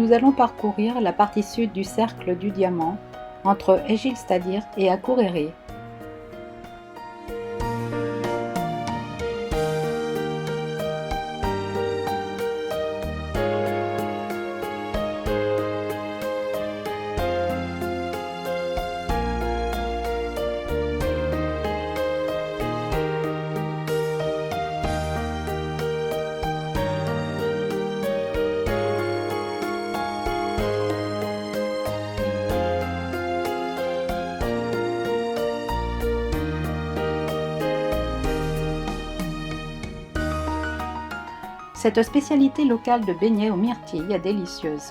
nous allons parcourir la partie sud du cercle du diamant, entre Egilsstaðir et Akureyri. Cette spécialité locale de beignets aux myrtilles est délicieuse.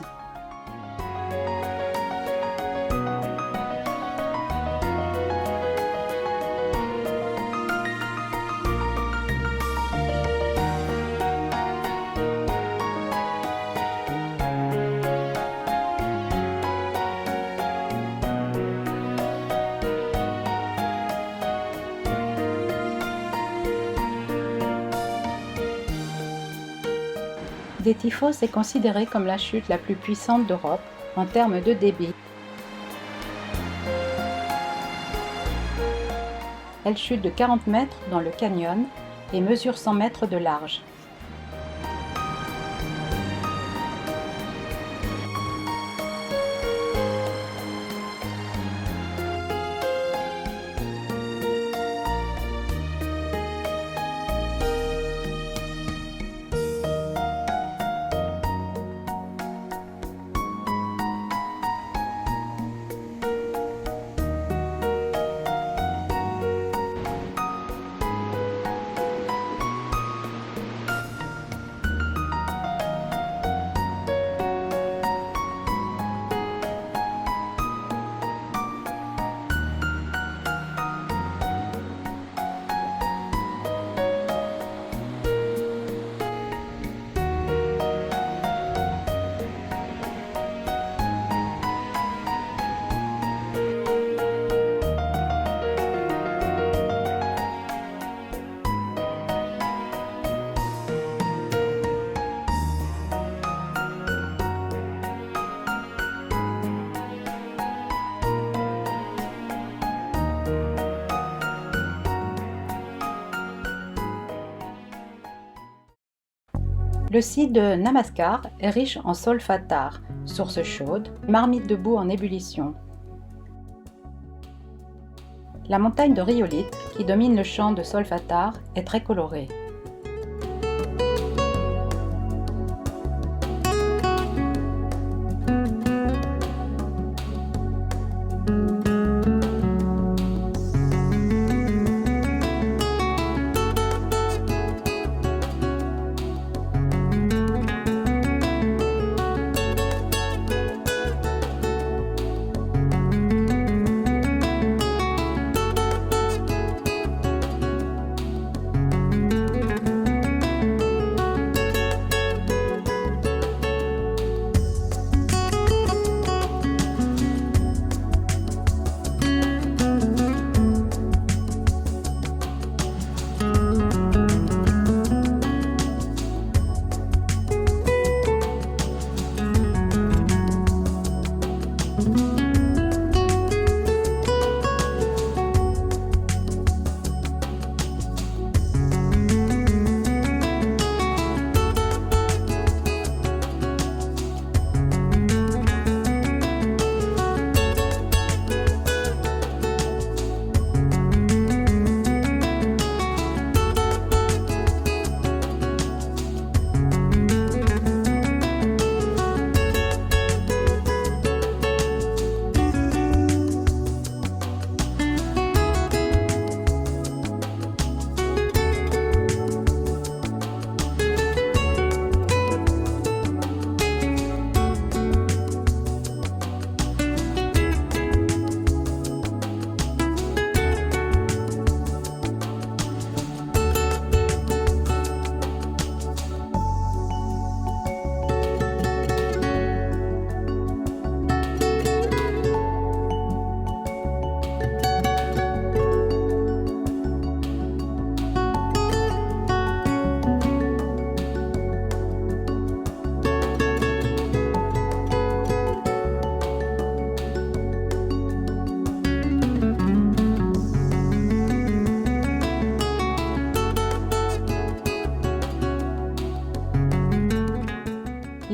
Dettifoss est considérée comme la chute la plus puissante d'Europe en termes de débit. Elle chute de 40 mètres dans le canyon et mesure 100 mètres de large. Le site de Namaskar est riche en solfatar, source chaude, marmite de boue en ébullition. La montagne de rhyolite, qui domine le champ de solfatar, est très colorée.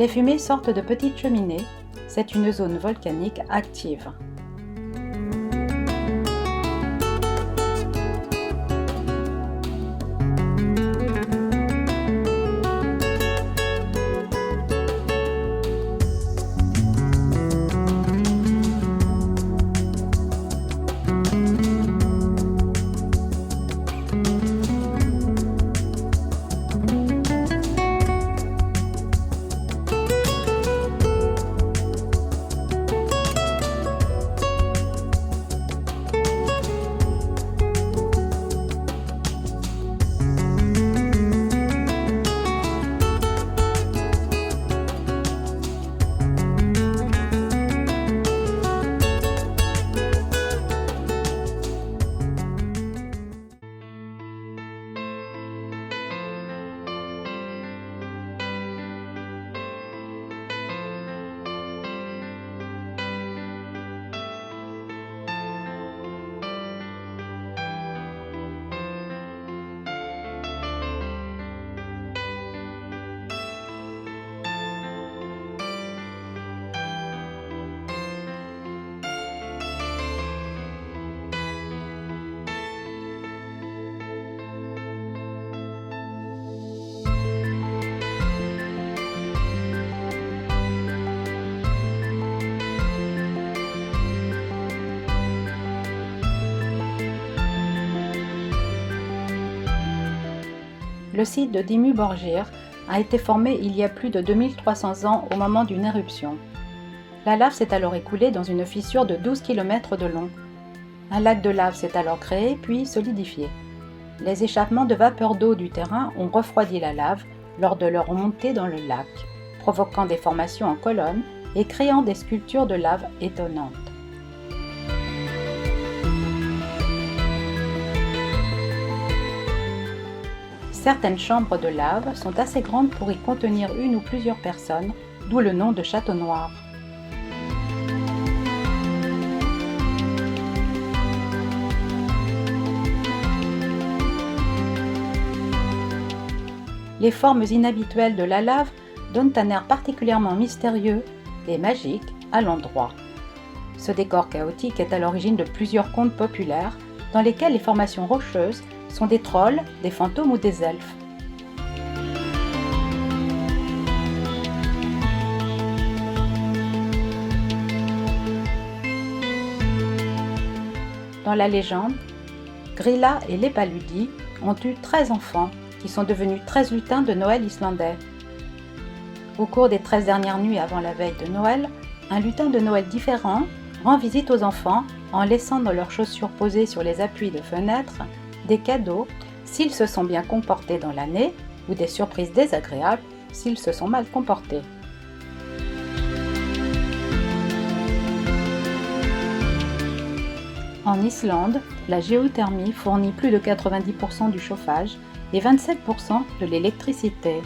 Les fumées sortent de petites cheminées. C'est une zone volcanique active. Le site de Dimmu Borgir a été formé il y a plus de 2300 ans au moment d'une éruption. La lave s'est alors écoulée dans une fissure de 12 km de long. Un lac de lave s'est alors créé puis solidifié. Les échappements de vapeur d'eau du terrain ont refroidi la lave lors de leur montée dans le lac, provoquant des formations en colonnes et créant des sculptures de lave étonnantes. Certaines chambres de lave sont assez grandes pour y contenir une ou plusieurs personnes, d'où le nom de château noir. Les formes inhabituelles de la lave donnent un air particulièrement mystérieux et magique à l'endroit. Ce décor chaotique est à l'origine de plusieurs contes populaires dans lesquels les formations rocheuses sont des trolls, des fantômes ou des elfes. Dans la légende, Grilla et les Paludi ont eu 13 enfants qui sont devenus 13 lutins de Noël islandais. Au cours des 13 dernières nuits avant la veille de Noël, un lutin de Noël différent rend visite aux enfants en laissant dans leurs chaussures posées sur les appuis de fenêtres des cadeaux s'ils se sont bien comportés dans l'année ou des surprises désagréables s'ils se sont mal comportés. En Islande, la géothermie fournit plus de 90% du chauffage et 27% de l'électricité.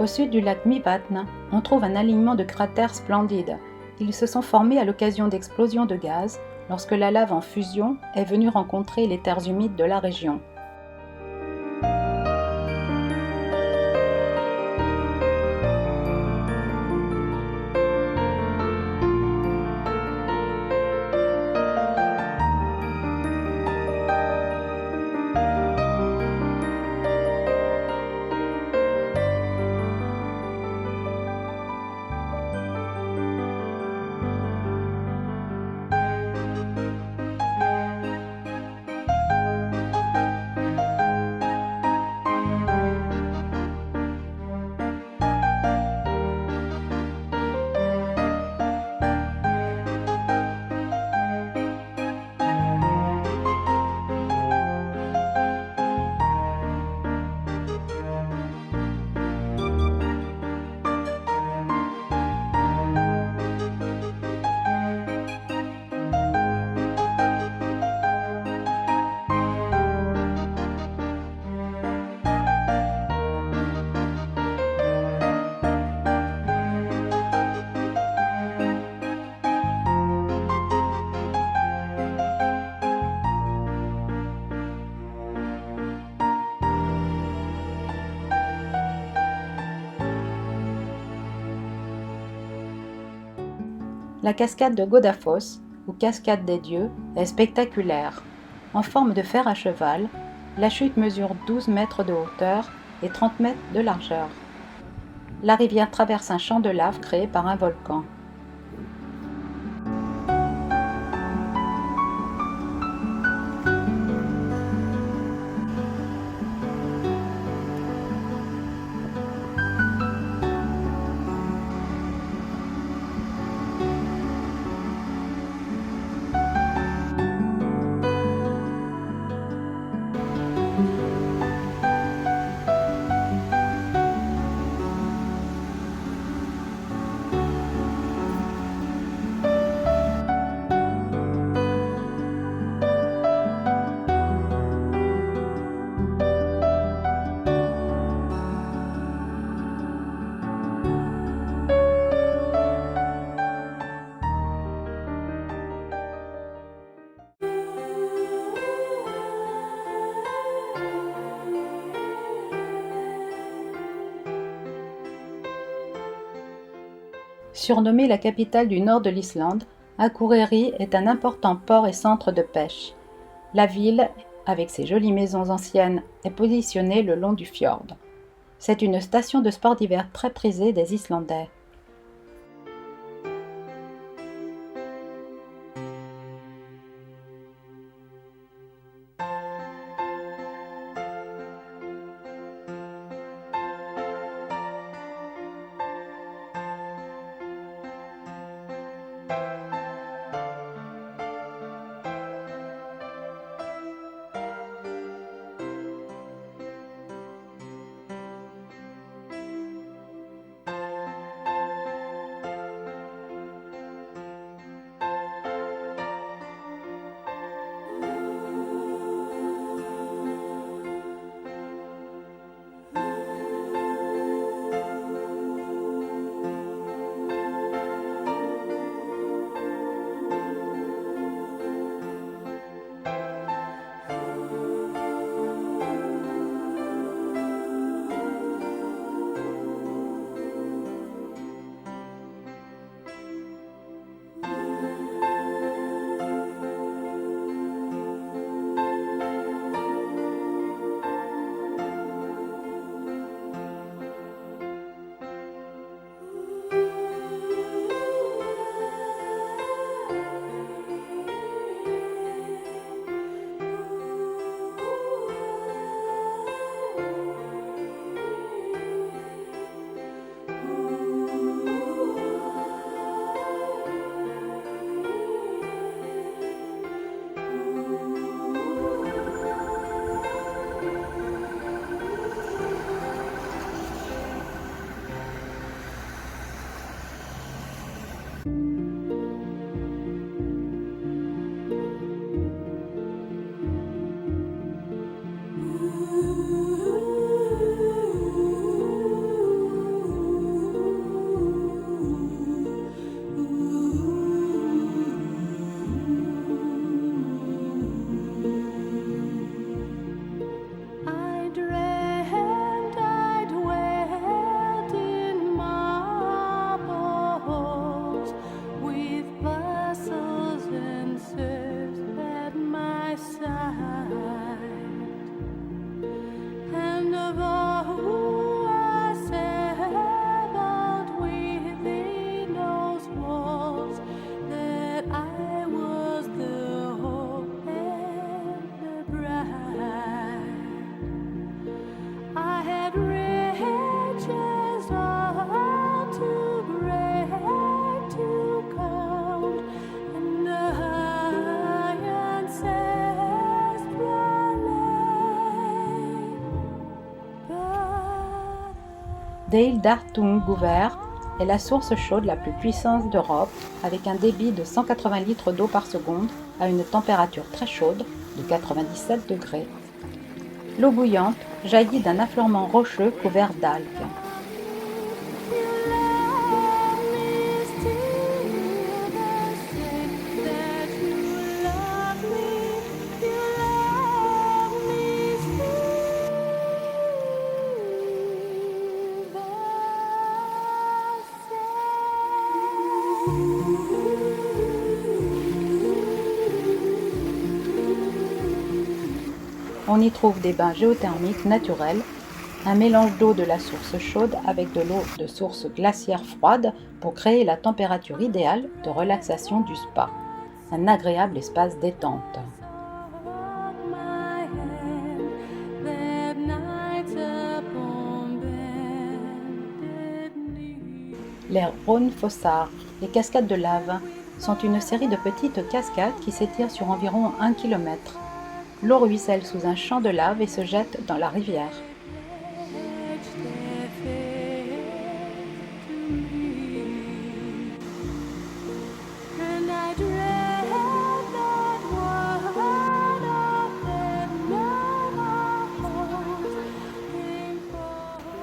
Au sud du lac Mývatn, on trouve un alignement de cratères splendides. Ils se sont formés à l'occasion d'explosions de gaz lorsque la lave en fusion est venue rencontrer les terres humides de la région. La cascade de Godafoss, ou cascade des dieux, est spectaculaire. En forme de fer à cheval, la chute mesure 12 mètres de hauteur et 30 mètres de largeur. La rivière traverse un champ de lave créé par un volcan. Surnommée la capitale du nord de l'Islande, Akureyri est un important port et centre de pêche. La ville, avec ses jolies maisons anciennes, est positionnée le long du fjord. C'est une station de sport d'hiver très prisée des Islandais. Deildartungur est la source chaude la plus puissante d'Europe, avec un débit de 180 litres d'eau par seconde à une température très chaude de 97 degrés. L'eau bouillante jaillit d'un affleurement rocheux couvert d'algues. On y trouve des bains géothermiques naturels, un mélange d'eau de la source chaude avec de l'eau de source glaciaire froide pour créer la température idéale de relaxation du spa, un agréable espace détente. Les Rhône-Fossard, les cascades de lave, sont une série de petites cascades qui s'étirent sur environ 1 km. L'eau ruisselle sous un champ de lave et se jette dans la rivière.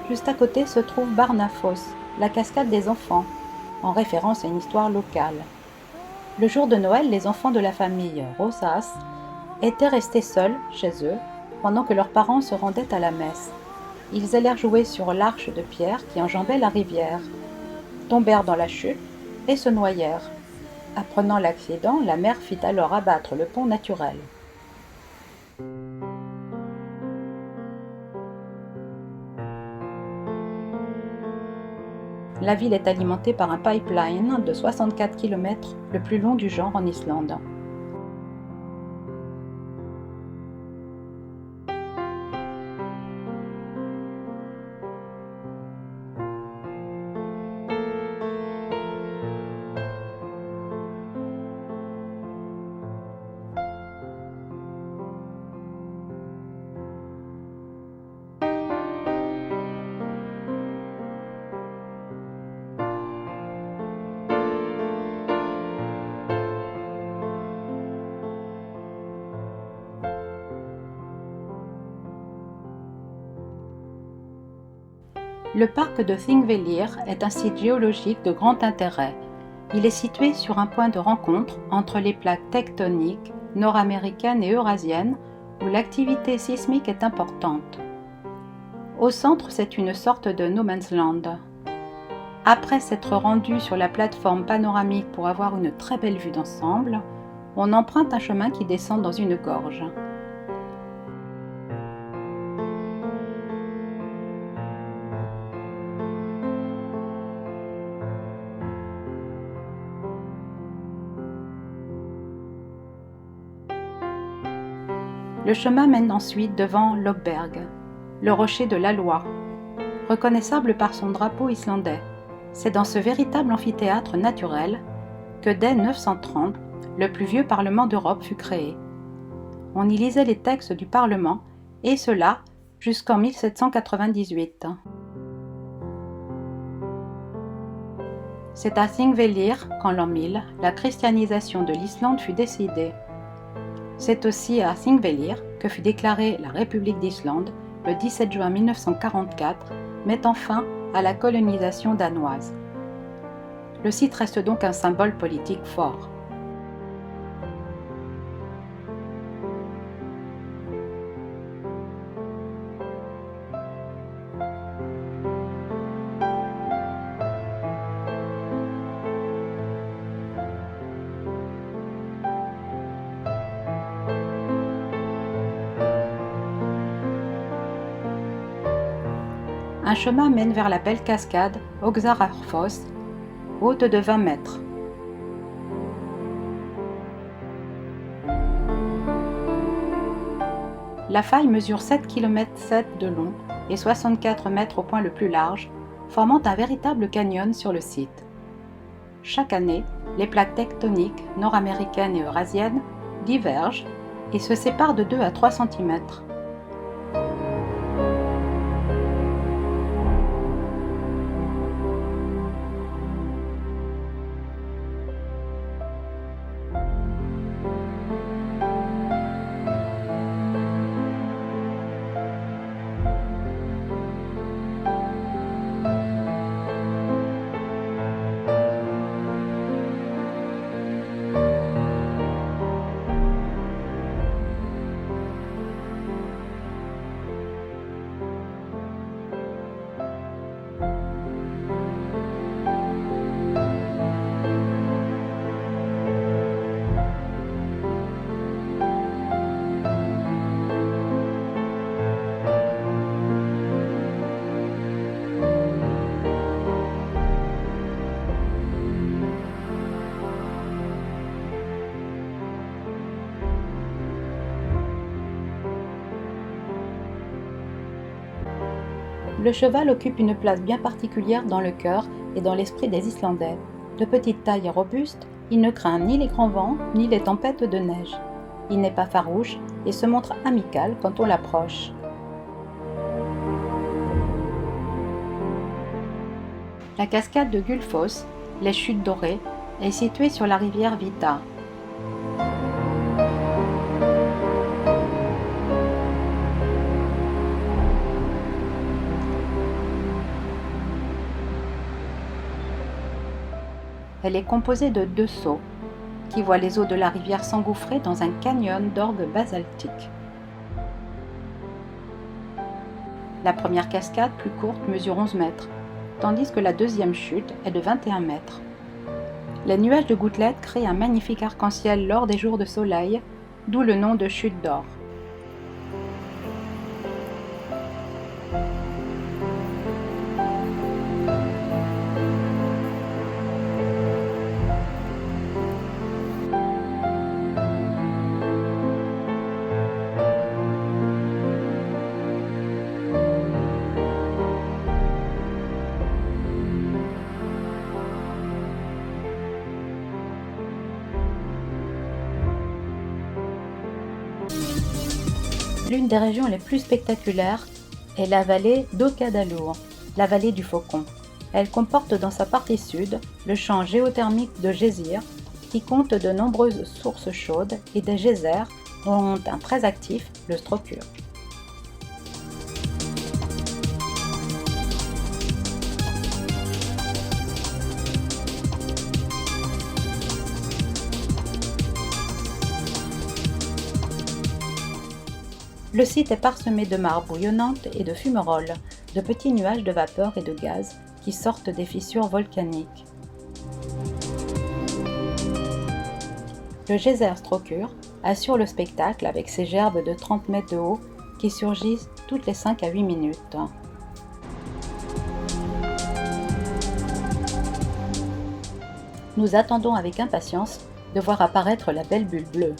Juste à côté se trouve Barnafos, la cascade des enfants, en référence à une histoire locale. Le jour de Noël, les enfants de la famille Rosas étaient restés seuls chez eux pendant que leurs parents se rendaient à la messe. Ils allèrent jouer sur l'arche de pierre qui enjambait la rivière, tombèrent dans la chute et se noyèrent. Apprenant l'accident, la mère fit alors abattre le pont naturel. La ville est alimentée par un pipeline de 64 km, le plus long du genre en Islande. Le parc de Thingvellir est un site géologique de grand intérêt. Il est situé sur un point de rencontre entre les plaques tectoniques nord-américaines et eurasiennes où l'activité sismique est importante. Au centre, c'est une sorte de no man's land. Après s'être rendu sur la plateforme panoramique pour avoir une très belle vue d'ensemble, on emprunte un chemin qui descend dans une gorge. Le chemin mène ensuite devant Lögberg, le rocher de la loi, reconnaissable par son drapeau islandais. C'est dans ce véritable amphithéâtre naturel que dès 930, le plus vieux Parlement d'Europe fut créé. On y lisait les textes du Parlement, et cela jusqu'en 1798. C'est à Thingvellir qu'en l'an 1000, la christianisation de l'Islande fut décidée. C'est aussi à Thingvellir que fut déclarée la République d'Islande le 17 juin 1944, mettant fin à la colonisation danoise. Le site reste donc un symbole politique fort. Un chemin mène vers la belle cascade Öxarárfoss, haute de 20 mètres. La faille mesure 7,7 km de long et 64 mètres au point le plus large, formant un véritable canyon sur le site. Chaque année, les plaques tectoniques nord-américaines et eurasiennes divergent et se séparent de 2 à 3 cm. Le cheval occupe une place bien particulière dans le cœur et dans l'esprit des Islandais. De petite taille et robuste, il ne craint ni les grands vents ni les tempêtes de neige. Il n'est pas farouche et se montre amical quand on l'approche. La cascade de Gullfoss, les Chutes Dorées, est située sur la rivière Vita. Elle est composée de 2 sauts, qui voient les eaux de la rivière s'engouffrer dans un canyon d'orgue basaltique. La première cascade, plus courte, mesure 11 mètres, tandis que la deuxième chute est de 21 mètres. Les nuages de gouttelettes créent un magnifique arc-en-ciel lors des jours de soleil, d'où le nom de chute d'or. L'une des régions les plus spectaculaires est la vallée d'Okadalur, la vallée du Faucon. Elle comporte dans sa partie sud le champ géothermique de Geysir, qui compte de nombreuses sources chaudes et des geysers dont un très actif, le Strokur. Le site est parsemé de mares bouillonnantes et de fumerolles, de petits nuages de vapeur et de gaz qui sortent des fissures volcaniques. Le geyser Strokur assure le spectacle avec ses gerbes de 30 mètres de haut qui surgissent toutes les 5 à 8 minutes. Nous attendons avec impatience de voir apparaître la belle bulle bleue.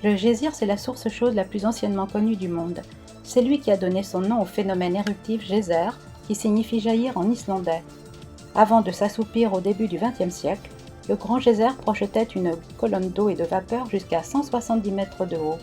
Le Geysir, c'est la source chaude la plus anciennement connue du monde. C'est lui qui a donné son nom au phénomène éruptif geyser, qui signifie jaillir en islandais. Avant de s'assoupir au début du XXe siècle, le grand geyser projetait une colonne d'eau et de vapeur jusqu'à 170 mètres de haut.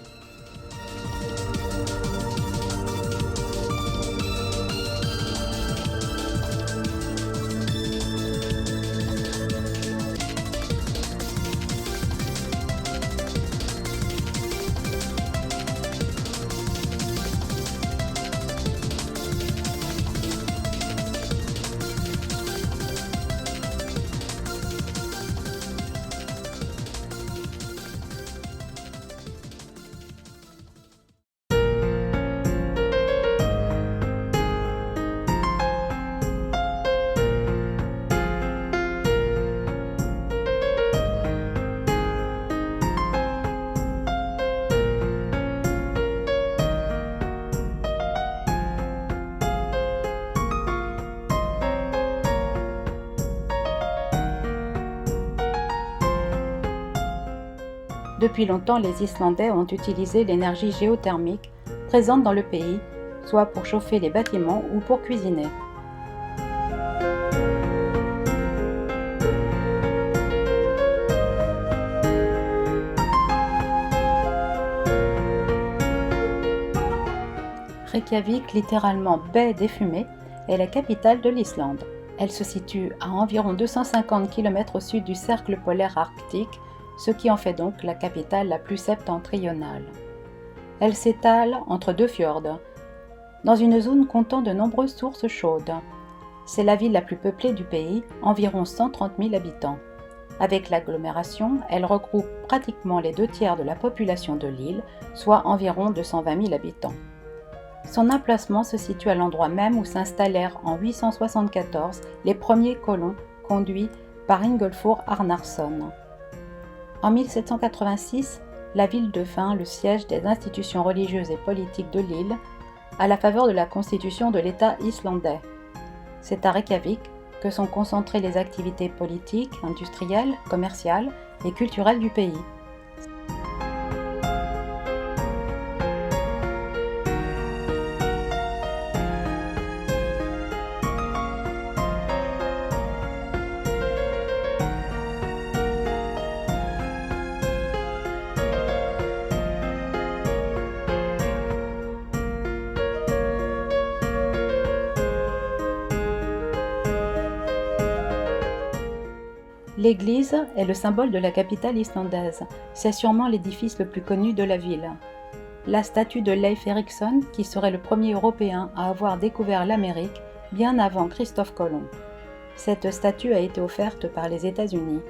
Depuis longtemps, les Islandais ont utilisé l'énergie géothermique présente dans le pays soit pour chauffer les bâtiments ou pour cuisiner. Reykjavik, littéralement baie des fumées, est la capitale de l'Islande. Elle se situe à environ 250 km au sud du cercle polaire arctique, ce qui en fait donc la capitale la plus septentrionale. Elle s'étale entre deux fjords, dans une zone comptant de nombreuses sources chaudes. C'est la ville la plus peuplée du pays, environ 130 000 habitants. Avec l'agglomération, elle regroupe pratiquement les 2/3 de la population de l'île, soit environ 220 000 habitants. Son emplacement se situe à l'endroit même où s'installèrent en 874 les premiers colons conduits par Ingolfur Arnarson. En 1786, la ville devint le siège des institutions religieuses et politiques de l'île à la faveur de la constitution de l'État islandais. C'est à Reykjavik que sont concentrées les activités politiques, industrielles, commerciales et culturelles du pays. L'église est le symbole de la capitale islandaise. C'est sûrement l'édifice le plus connu de la ville. La statue de Leif Erikson, qui serait le premier Européen à avoir découvert l'Amérique bien avant Christophe Colomb. Cette statue a été offerte par les États-Unis.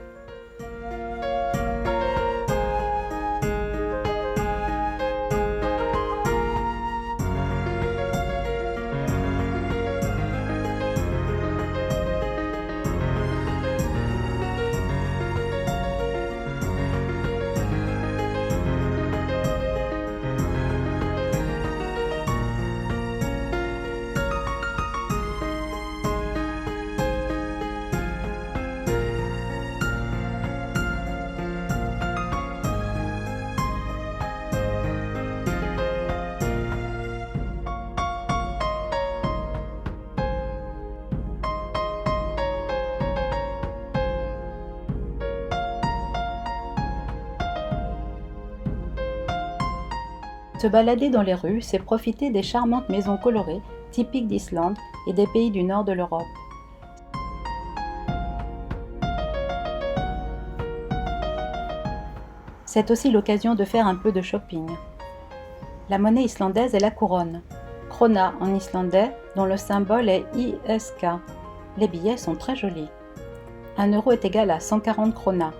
Se balader dans les rues, c'est profiter des charmantes maisons colorées, typiques d'Islande et des pays du nord de l'Europe. C'est aussi l'occasion de faire un peu de shopping. La monnaie islandaise est la couronne, krona en islandais, dont le symbole est ISK. Les billets sont très jolis. 1 euro est égal à 140 kronas.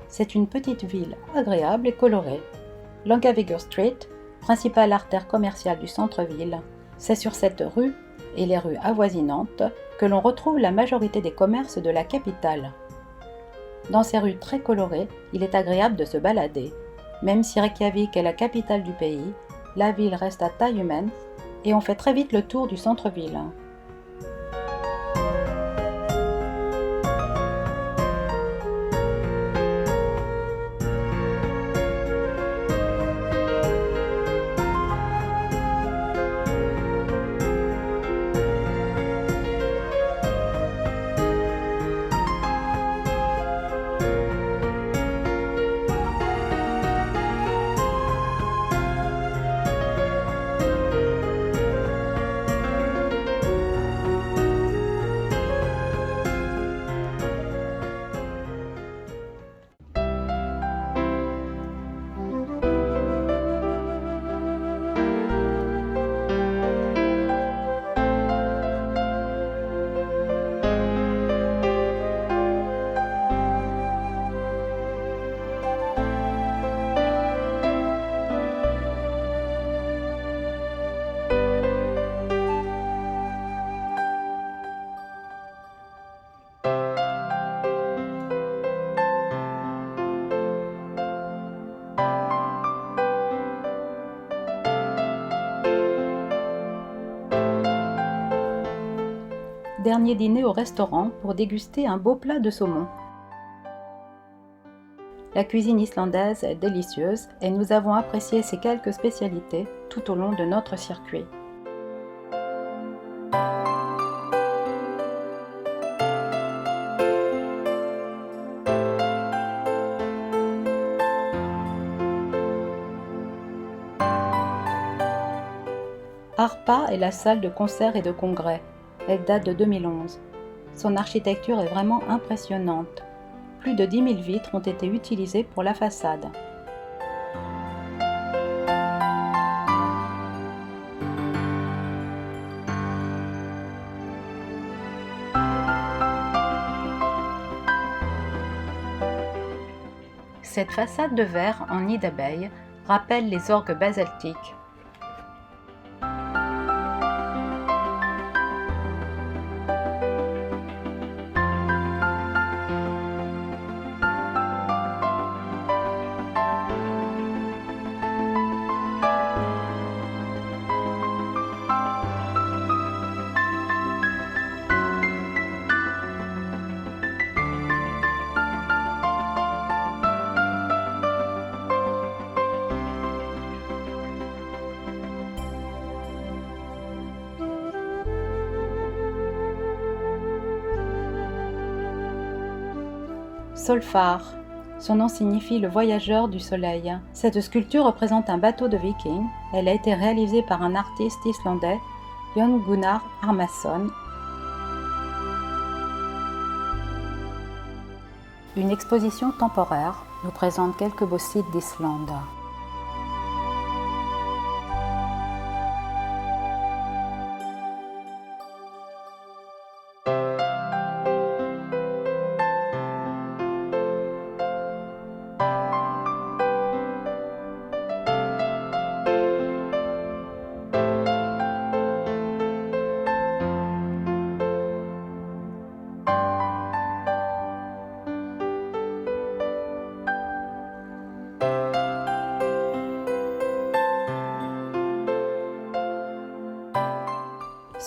C'est une petite ville agréable et colorée. Langavegur Street, principale artère commerciale du centre-ville, c'est sur cette rue et les rues avoisinantes que l'on retrouve la majorité des commerces de la capitale. Dans ces rues très colorées, il est agréable de se balader. Même si Reykjavik est la capitale du pays, la ville reste à taille humaine et on fait très vite le tour du centre-ville. dernier dîner au restaurant pour déguster un beau plat de saumon. La cuisine islandaise est délicieuse et nous avons apprécié ces quelques spécialités tout au long de notre circuit. Harpa est la salle de concert et de congrès. Elle date de 2011. Son architecture est vraiment impressionnante. Plus de 10 000 vitres ont été utilisées pour la façade. Cette façade de verre en nid d'abeille rappelle les orgues basaltiques. Solfar. Son nom signifie le voyageur du soleil. Cette sculpture représente un bateau de viking. Elle a été réalisée par un artiste islandais, Jon Gunnar Armason. Une exposition temporaire nous présente quelques beaux sites d'Islande.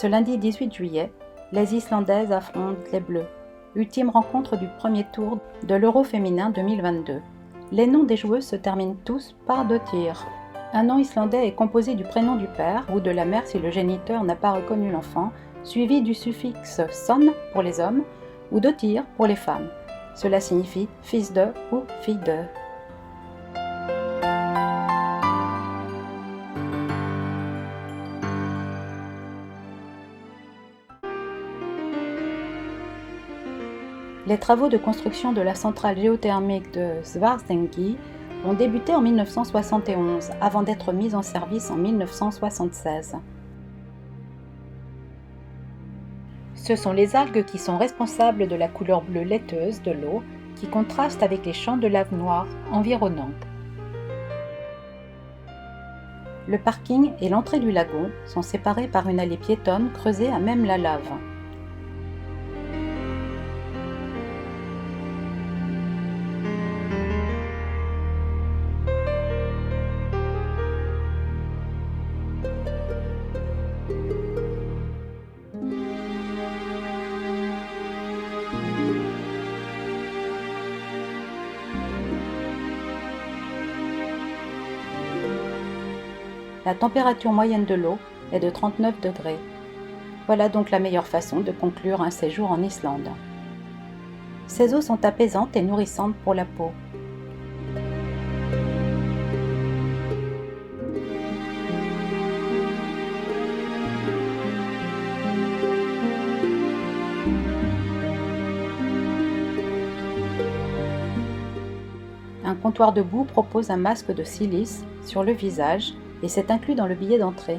Ce lundi 18 juillet, les Islandaises affrontent les Bleus. Ultime rencontre du premier tour de l'Euro féminin 2022. Les noms des joueuses se terminent tous par 2 tirs. Un nom islandais est composé du prénom du père ou de la mère si le géniteur n'a pas reconnu l'enfant, suivi du suffixe son pour les hommes ou de tir pour les femmes. Cela signifie fils de ou fille de. Les travaux de construction de la centrale géothermique de Svartsengi ont débuté en 1971 avant d'être mis en service en 1976. Ce sont les algues qui sont responsables de la couleur bleue laiteuse de l'eau qui contraste avec les champs de lave noire environnants. Le parking et l'entrée du lagon sont séparés par une allée piétonne creusée à même la lave. La température moyenne de l'eau est de 39 degrés. Voilà donc la meilleure façon de conclure un séjour en Islande. Ces eaux sont apaisantes et nourrissantes pour la peau. Un comptoir debout propose un masque de silice sur le visage et c'est inclus dans le billet d'entrée.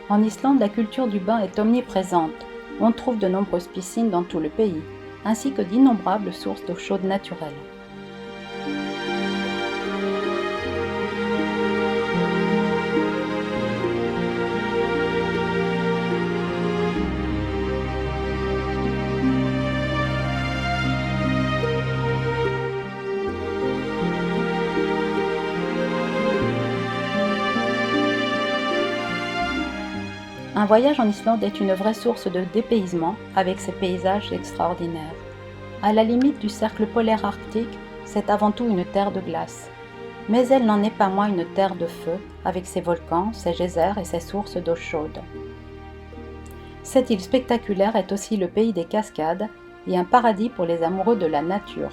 En Islande, la culture du bain est omniprésente. On trouve de nombreuses piscines dans tout le pays, ainsi que d'innombrables sources d'eau chaude naturelle. Un voyage en Islande est une vraie source de dépaysement avec ses paysages extraordinaires. À la limite du cercle polaire arctique, c'est avant tout une terre de glace. Mais elle n'en est pas moins une terre de feu, avec ses volcans, ses geysers et ses sources d'eau chaude. Cette île spectaculaire est aussi le pays des cascades et un paradis pour les amoureux de la nature.